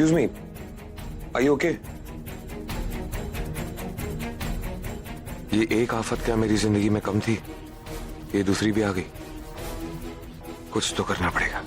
Excuse me, are you okay? ये एक आफत क्या मेरी जिंदगी में कम थी, ये दूसरी भी आ गई। कुछ तो करना पड़ेगा।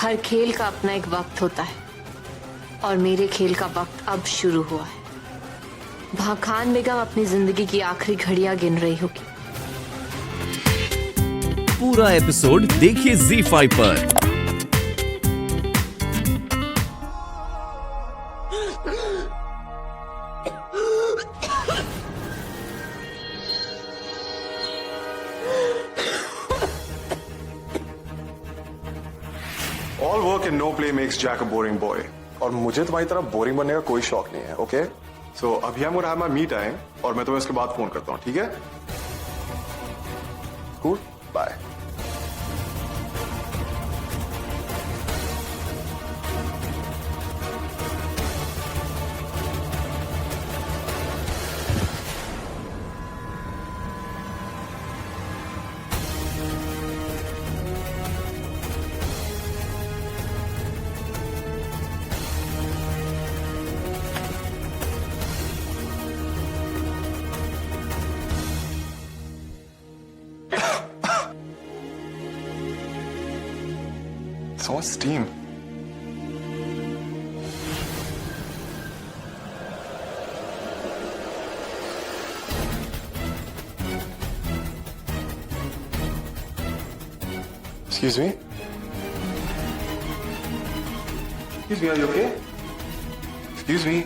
हर खेल का अपना एक वक्त होता है और मेरे खेल का वक्त अब शुरू हुआ है। वहां खान बेगम अपनी जिंदगी की आखिरी घड़ियां गिन रही होगी। पूरा एपिसोड देखिए ZEE5 पर। All work and no play makes Jack a boring boy. और मुझे तुम्हारी तरह बोरिंग बनने का कोई शौक नहीं है, ओके? So अभी हम have my me time और मैं तुम्हें उसके बाद फोन करता हूँ, ठीक है? Cool, bye. So much steam. Excuse me? Excuse me, are you okay? Excuse me?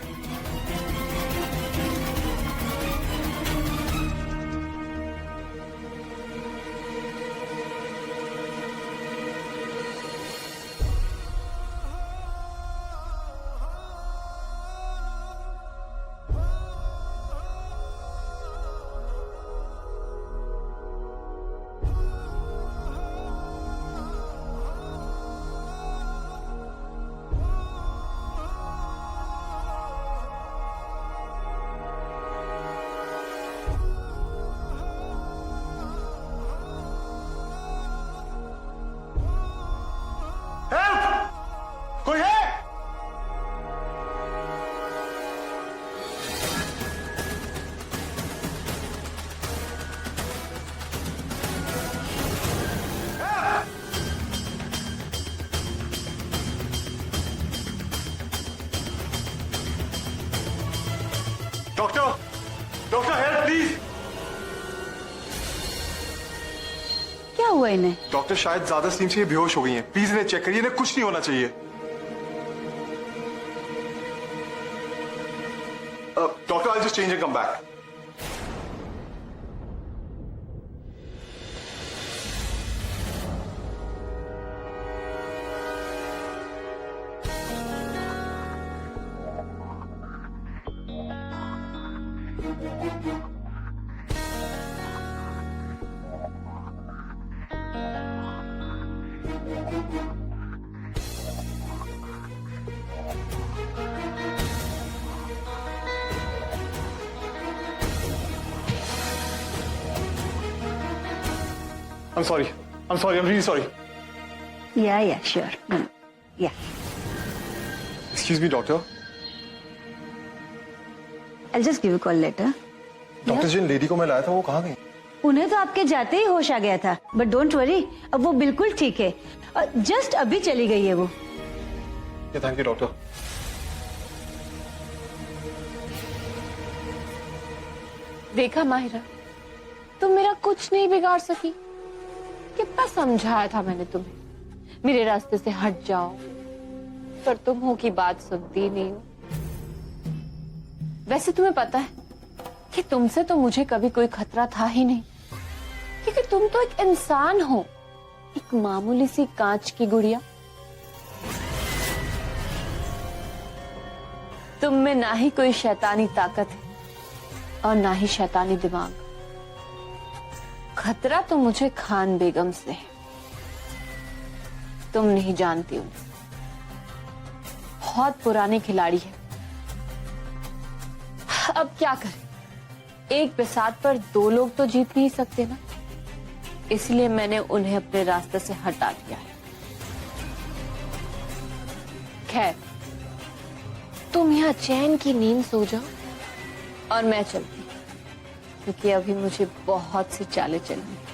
कोई है? Doctor, doctor help please. क्या हुआ इन्हें? डॉक्टर शायद ज्यादा स्टीम से ये बेहोश हो गई हैं। प्लीज इन्हें चेक करिए, इन्हें कुछ नहीं होना चाहिए। Doctor, I just change and come back. I'm sorry. I'm sorry. I'm really sorry. Yeah, sure. Yeah. Excuse me, doctor. I'll just give you a call later. Doctor जिन लेडी को मैं लाया था वो कहाँ गई? उन्हें तो आपके जाते ही होश आ गया था, बट डोंट वरी, अब वो बिल्कुल ठीक है। जस्ट अभी चली गई है वो। Thank you doctor. देखा माहिरा, तुम मेरा कुछ नहीं बिगाड़ सकी। कितना समझाया था मैंने तुम्हें, मेरे रास्ते से हट जाओ, पर तुम हो की बात सुनती नहीं हो। वैसे तुम्हें पता है कि तुमसे तो मुझे कभी कोई खतरा था ही नहीं, क्योंकि तुम तो एक इंसान हो, एक मामूली सी कांच की गुड़िया। तुम में ना ही कोई शैतानी ताकत है और ना ही शैतानी दिमाग। खतरा तो मुझे खान बेगम से है, तुम नहीं जानती उन्हें, बहुत पुराने खिलाड़ी है। अब क्या करें, एक बिसात पर दो लोग तो जीत नहीं सकते ना, इसलिए मैंने उन्हें अपने रास्ते से हटा दिया है। खैर, तुम यहाँ चैन की नींद सो जाओ और मैं चलती हूँ, क्योंकि अभी मुझे बहुत सी चालें चलनी है।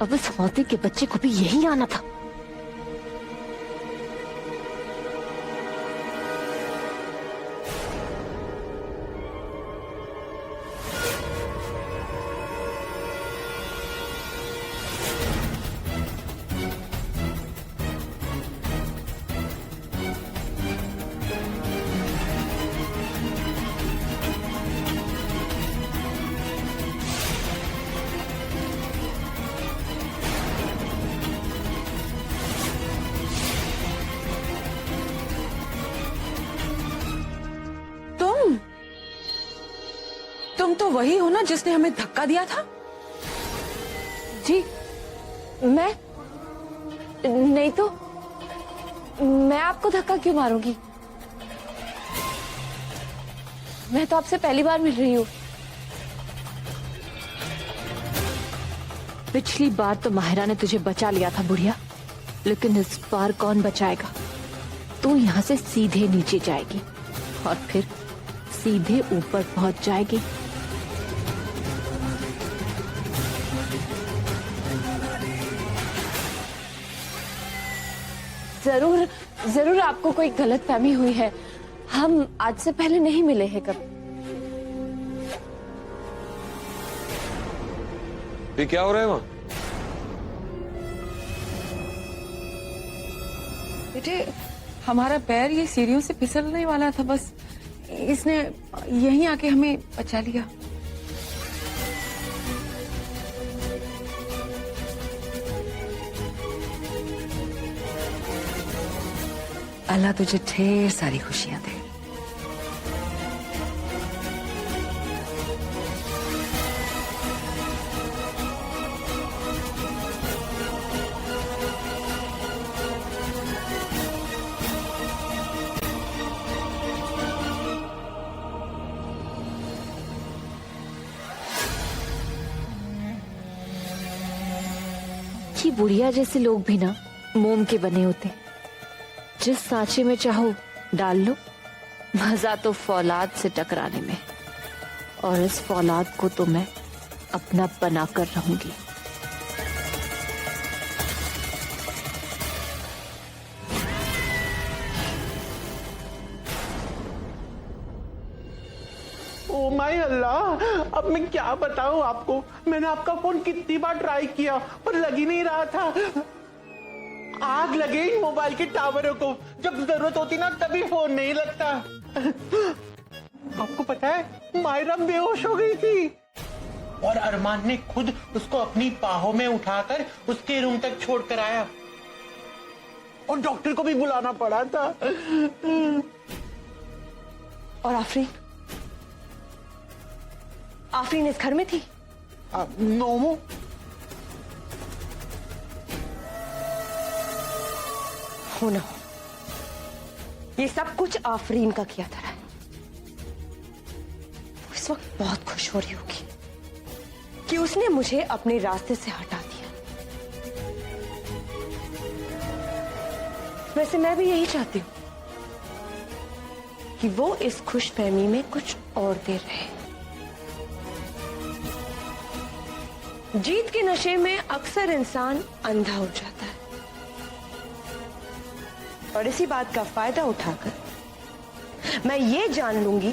अब इस मौती के बच्चे को भी यही आना था। तुम तो वही हो ना जिसने हमें धक्का दिया था? जी, मैं नहीं तो मैं आपको धक्का क्यों मारूंगी? मैं तो आपसे पहली बार मिल रही हूँ। पिछली बार तो माहिरा ने तुझे बचा लिया था बुढ़िया, लेकिन इस बार कौन बचाएगा? तू यहाँ से सीधे नीचे जाएगी और फिर सीधे ऊपर पहुंच जाएगी। जरूर जरूर आपको कोई गलतफहमी हुई है, हम आज से पहले नहीं मिले हैं कभी। ये क्या हो रहा है वहां? बेटे, हमारा पैर ये सीढ़ियों से फिसलने वाला था, बस इसने यहीं आके हमें बचा लिया। अल्लाह तुझे ढेर सारी खुशियां दे। कि बुढ़िया जैसे लोग भी ना मोम के बने होते, जिस सांचे में चाहो डाल लो। मजा तो फौलाद से टकराने में, और इस फौलाद को तो मैं अपना बनाकर रहूंगी। ओ माय अल्लाह, अब मैं क्या बताऊं आपको। मैंने आपका फोन कितनी बार ट्राई किया पर लग ही नहीं रहा था। आग लगे इन मोबाइल के टावरों को, जब जरूरत होती ना तभी फोन नहीं लगता। आपको पता है मायरा बेहोश हो गई थी और अरमान ने खुद उसको अपनी बाहों में उठाकर उसके रूम तक छोड़ कर आया। और डॉक्टर को भी बुलाना पड़ा था। और आफरीन, आफरीन इस घर में थी? नो, हो ना हो, ये सब कुछ आफरीन का किया था। वो इस वक्त बहुत खुश हो रही होगी कि उसने मुझे अपने रास्ते से हटा दिया। वैसे मैं भी यही चाहती हूं कि वो इस खुशफहमी में कुछ और देर रहे। जीत के नशे में अक्सर इंसान अंधा हो जाता है और इसी बात का फायदा उठाकर मैं ये जान लूंगी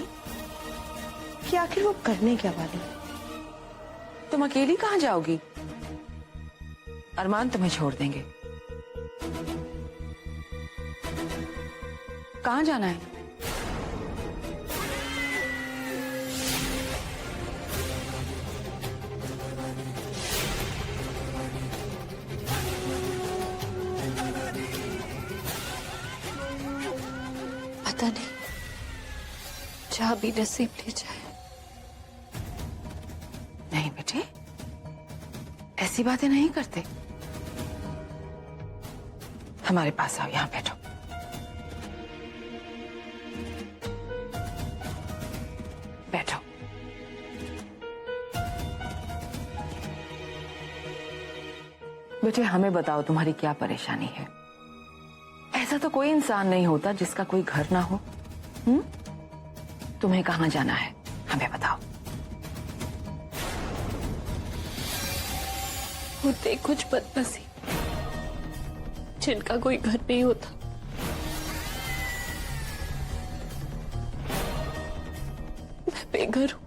कि आखिर वो करने क्या वाली है। तुम अकेली कहाँ जाओगी? अरमान तुम्हें छोड़ देंगे। कहाँ जाना है? पता नहीं, जहां भी नसीब ले जाए। नहीं बेटे, ऐसी बातें नहीं करते। हमारे पास आओ, यहां बैठो। बैठो। बेटे हमें बताओ, तुम्हारी क्या परेशानी है? ऐसा तो कोई इंसान नहीं होता जिसका कोई घर ना हो। तुम्हें कहाँ जाना है, हमें बताओ। होते कुछ बदनसीब जिनका कोई घर नहीं होता। मैं बेघर हूं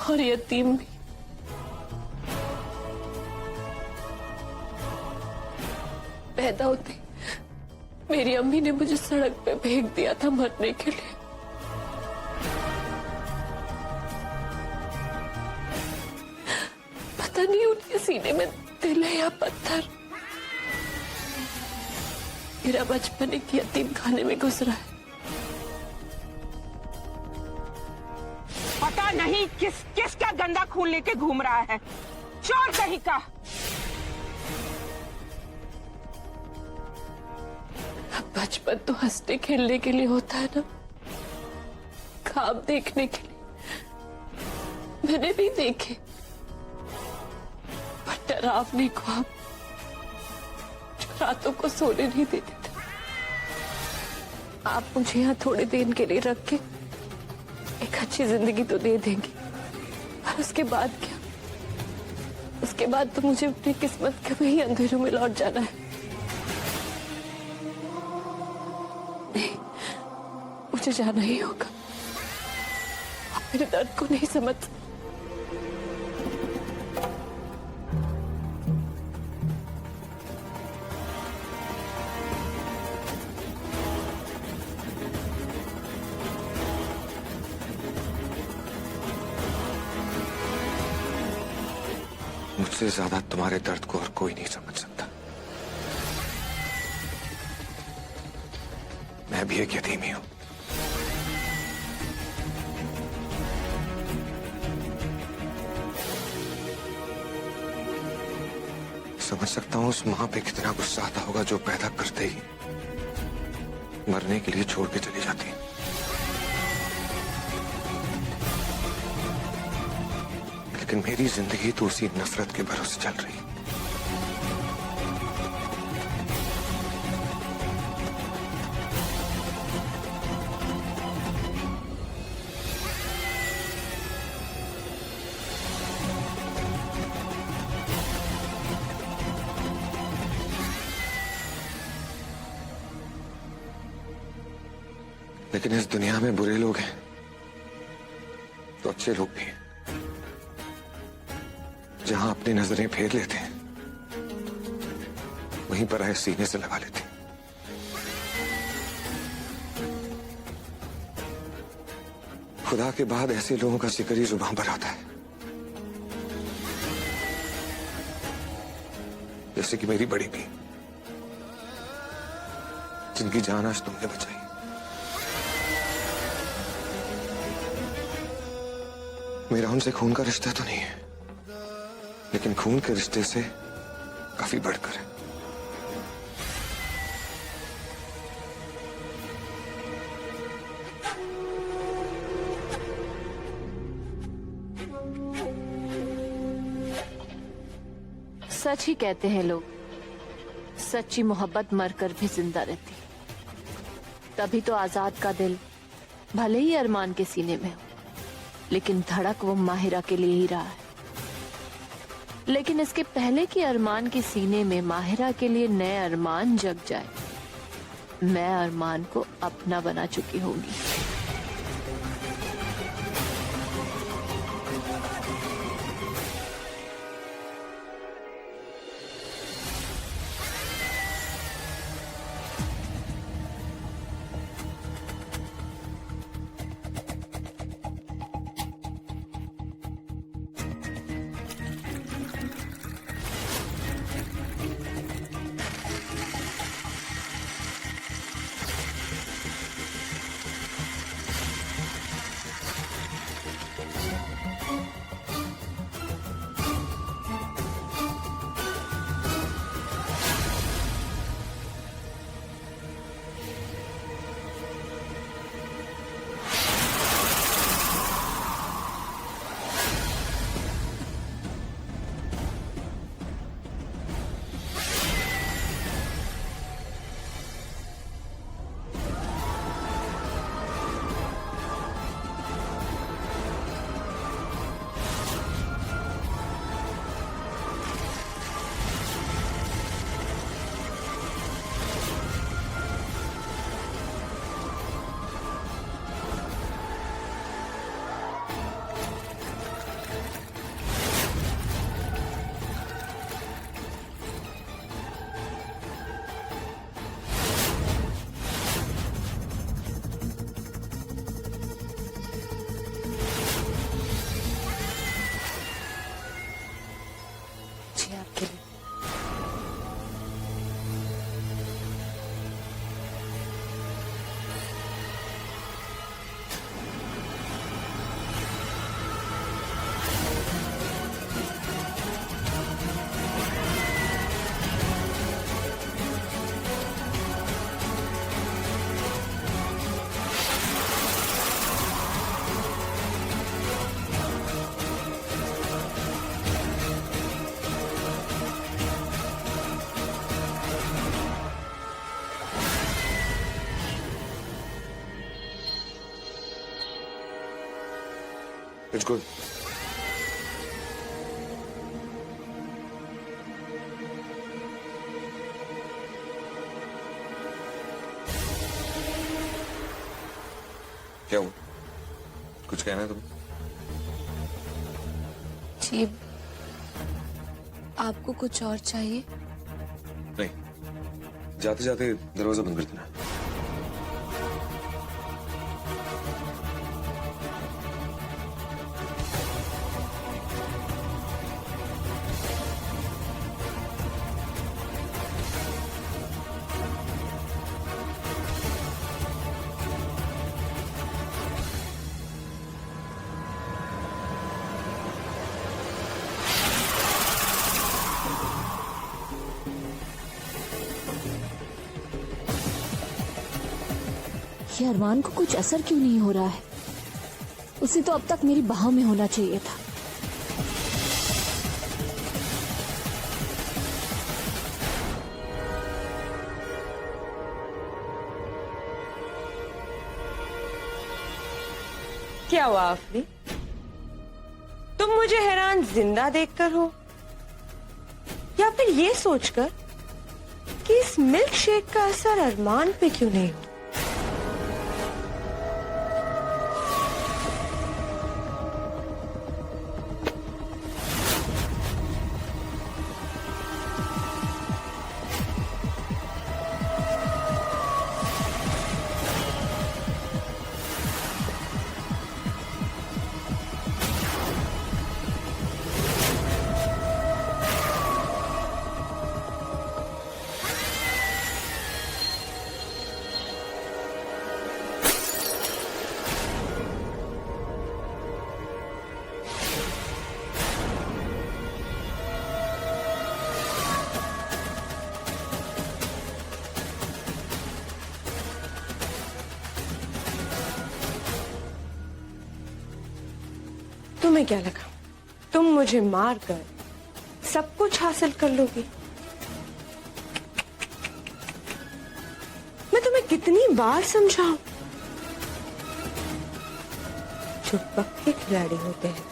और यतीम भी। पैदा होते मेरी अम्मी ने मुझे सड़क पे फेंक दिया था मरने के लिए। पता नहीं उनके सीने में दिल है या पत्थर। मेरा बचपन एक यतीम खाने में गुजरा है। पता नहीं किसका गंदा खून लेके घूम रहा है, चोर कहीं का। बचपन तो हंसने खेलने के लिए होता है ना, ख्वाब देखने के लिए। मैंने भी देखे, पर डरावने ख्वाब जो रातों को सोने नहीं देते थे। आप मुझे यहाँ थोड़े दिन के लिए रख के एक अच्छी जिंदगी तो दे देंगे, और उसके बाद क्या? उसके बाद तो मुझे अपनी किस्मत के वही अंधेरों में लौट जाना है। मुझे जाना ही होगा। आप मेरे दर्द को नहीं समझ। मुझसे ज्यादा तुम्हारे दर्द को और कोई नहीं समझ सकता। मैं भी एक यतीम ही हूं। समझ सकता हूं उस मां पे कितना गुस्सा आता होगा जो पैदा करते ही मरने के लिए छोड़ के चली जाती है। लेकिन मेरी जिंदगी तो उसी नफरत के भरोसे चल रही है। लेकिन इस दुनिया में बुरे लोग हैं तो अच्छे लोग भी हैं। जहां अपनी नजरें फेर लेते हैं वहीं पर आए सीने से लगा लेते हैं। खुदा के बाद ऐसे लोगों का जिक्र ही जुबान पर आता है, जैसे कि मेरी बड़ी भी जिनकी जान आज तुमने बचाई। मेरा उनसे खून का रिश्ता तो नहीं है, लेकिन खून के रिश्ते से काफी बढ़कर है। सच ही कहते हैं लोग, सच्ची मोहब्बत मरकर भी जिंदा रहती है। तभी तो आजाद का दिल भले ही अरमान के सीने में हो, लेकिन धड़क वो माहिरा के लिए ही रहा है। लेकिन इसके पहले कि अरमान के सीने में माहिरा के लिए नए अरमान जग जाए, मैं अरमान को अपना बना चुकी होंगी। आपके लिए It's good. क्या हुआ? कुछ कहना है तुम्हें? जी, आपको कुछ और चाहिए? नहीं, जाते जाते दरवाजा बंद कर देना। ये अरमान को कुछ असर क्यों नहीं हो रहा है? उसे तो अब तक मेरी बाहों में होना चाहिए था। क्या हुआ आफरी? तुम मुझे हैरान जिंदा देखकर हो या फिर ये सोचकर कि इस मिल्क शेक का असर अरमान पे क्यों नहीं हो? तुम्हें क्या लगा तुम मुझे मार कर सब कुछ हासिल कर लोगी? मैं तुम्हें कितनी बार समझाऊं? जो पक्के खिलाड़ी होते हैं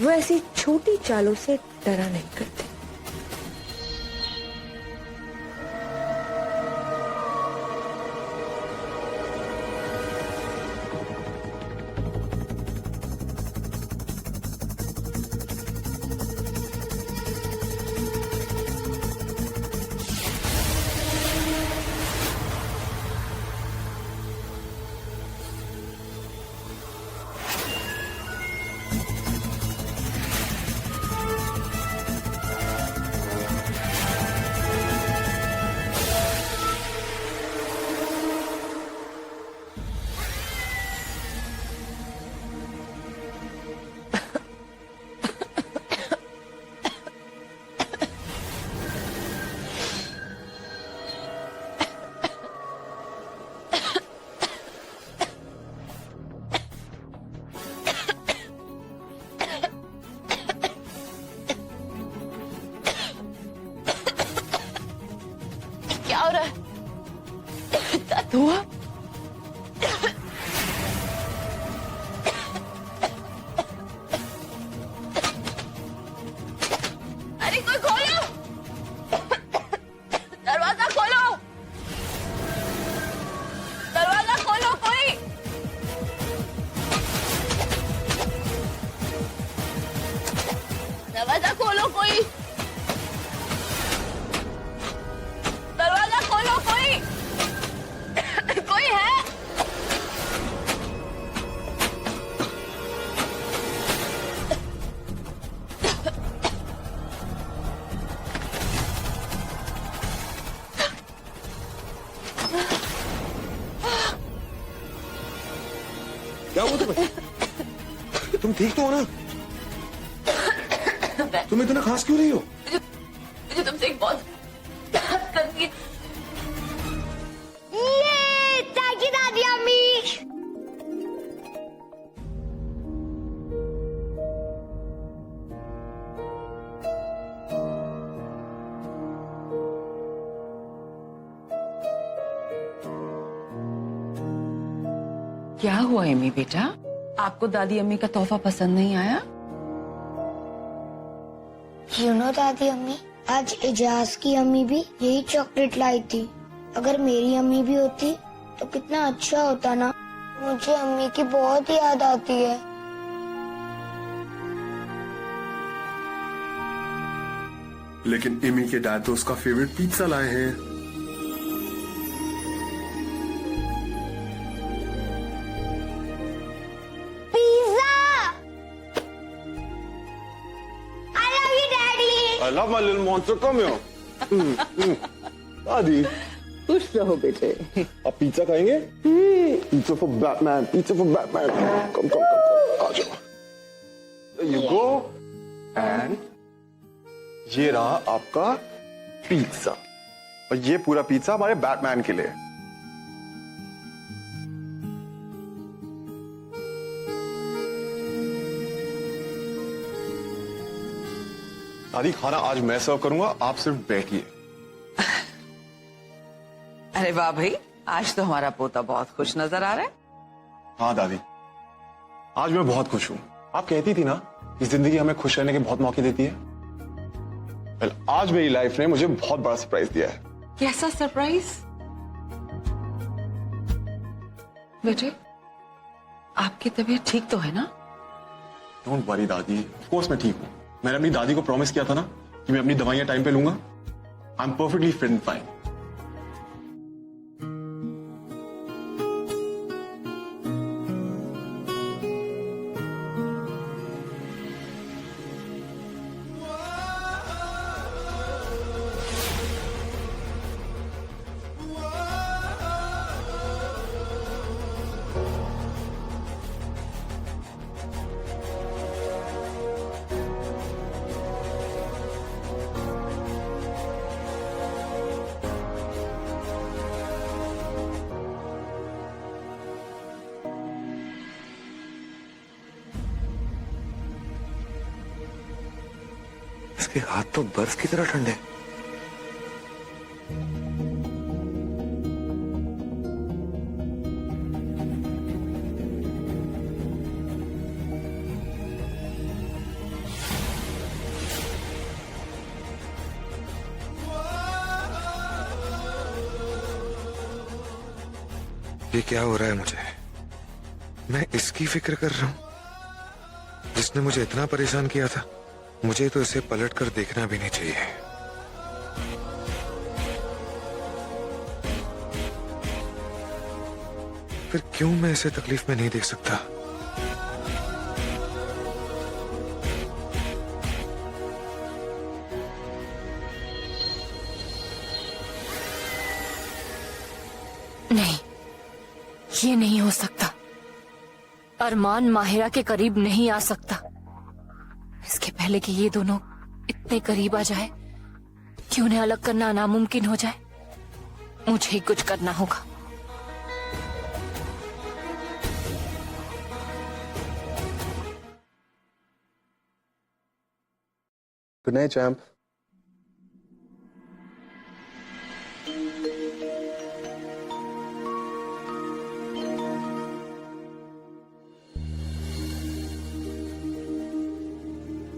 वो ऐसी छोटी चालों से डरा नहीं करते। क्या हो रहा है? दर्द हुआ? अरे कोई खोलो, दरवाजा खोलो, दरवाजा खोलो कोई। दरवाजा खोलो कोई, दरवाजा खोलो कोई, कोई है? क्या हुआ तुम्हें? तुम ठीक तो हो ना? तुम इतना खास क्यों रही हो? मुझे तुमसे एक बहुत बात करनी है। ये थैंक यू दादी अम्मी। क्या हुआ एमी बेटा, आपको दादी अम्मी का तोहफा पसंद नहीं आया? यू नो दादी अम्मी, आज एजाज की अम्मी भी यही चॉकलेट लाई थी। अगर मेरी अम्मी भी होती तो कितना अच्छा होता ना। मुझे अम्मी की बहुत याद आती है। लेकिन एमी के डैड तो उसका फेवरेट पिज्जा लाए हैं। I love my little monster. Come here. दादी खुश रहो बेटे। आप पिज्जा खाएंगे? Pizza for Batman, pizza for Batman. Come come come आ जाओ। There you go. And ये रहा आपका पिज्जा। और ये पूरा पिज्जा हमारे बैटमैन के लिए। दादी खाना आज मैं सर्व करूंगा, आप सिर्फ बैठिए। अरे वाह भाई, आज तो हमारा पोता बहुत खुश नजर आ रहा है। हाँ दादी, आज मैं बहुत खुश हूं। आप कहती थी ना कि जिंदगी हमें खुश रहने के बहुत मौके देती है। well, आज मेरी लाइफ ने मुझे बहुत बड़ा सरप्राइज दिया है। कैसा सरप्राइज? बेटे, आपकी तबीयत ठीक तो है ना? डोंट वरी दादी, ऑफ कोर्स मैं ठीक हूं। मैंने अपनी दादी को प्रॉमिस किया था ना कि मैं अपनी दवाइयां टाइम पे लूंगा। I am perfectly fit and fine. इसके हाथ तो बर्फ की तरह ठंडे। ये क्या हो रहा है मुझे? मैं इसकी फिक्र कर रहा हूं जिसने मुझे इतना परेशान किया था। मुझे तो इसे पलट कर देखना भी नहीं चाहिए। फिर क्यों मैं इसे तकलीफ में नहीं देख सकता? नहीं, ये नहीं हो सकता। अरमान माहिरा के करीब नहीं आ सकता। इसके पहले कि ये दोनों इतने करीब आ जाए कि उन्हें अलग करना नामुमकिन हो जाए, मुझे ही कुछ करना होगा। Good night champ.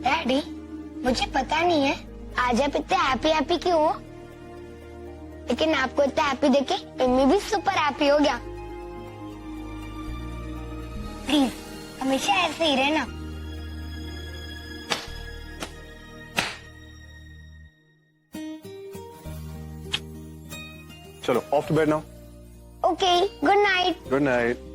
डैडी, मुझे पता नहीं है आज आप इतने हैप्पी हैप्पी क्यों हो, लेकिन आपको इतना हैप्पी देखे मम्मी भी सुपर हैप्पी हो गया। प्लीज हमेशा ऐसे ही रहना। चलो off to bed now. Okay, good night. Good night.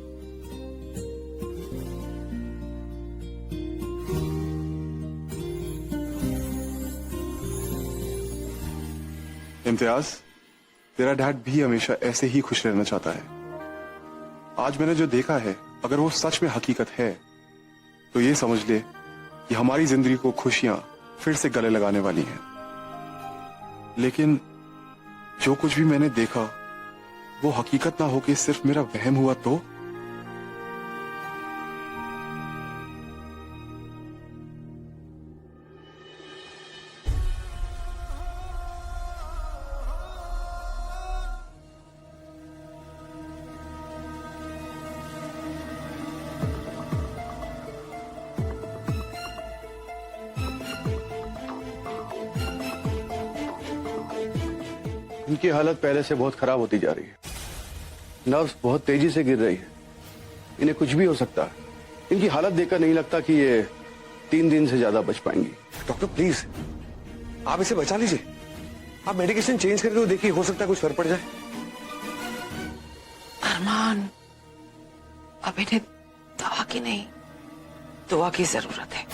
Imtiaz, तेरा डैड भी हमेशा ऐसे ही खुश रहना चाहता है। आज मैंने जो देखा है, अगर वो सच में हकीकत है तो ये समझ ले कि हमारी जिंदगी को खुशियां फिर से गले लगाने वाली हैं। लेकिन जो कुछ भी मैंने देखा वो हकीकत ना होके सिर्फ मेरा वहम हुआ तो? इनकी हालत पहले से बहुत खराब होती जा रही है। नर्व्स बहुत तेजी से गिर रही है। इन्हें कुछ भी हो सकता है। इनकी हालत देखकर नहीं लगता कि ये 3 दिन से ज्यादा बच पाएंगी। डॉक्टर प्लीज, आप इसे बचा लीजिए। आप मेडिकेशन चेंज करके तो देखिए, हो सकता है कुछ फर्क पड़ जाए। अरमान, अब इन्हें दवा की नहीं, दुआ की जरूरत है।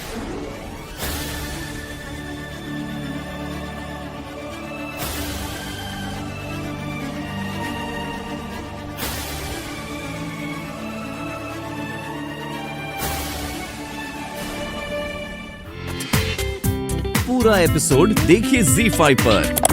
पूरा एपिसोड देखिए ZEE5 पर।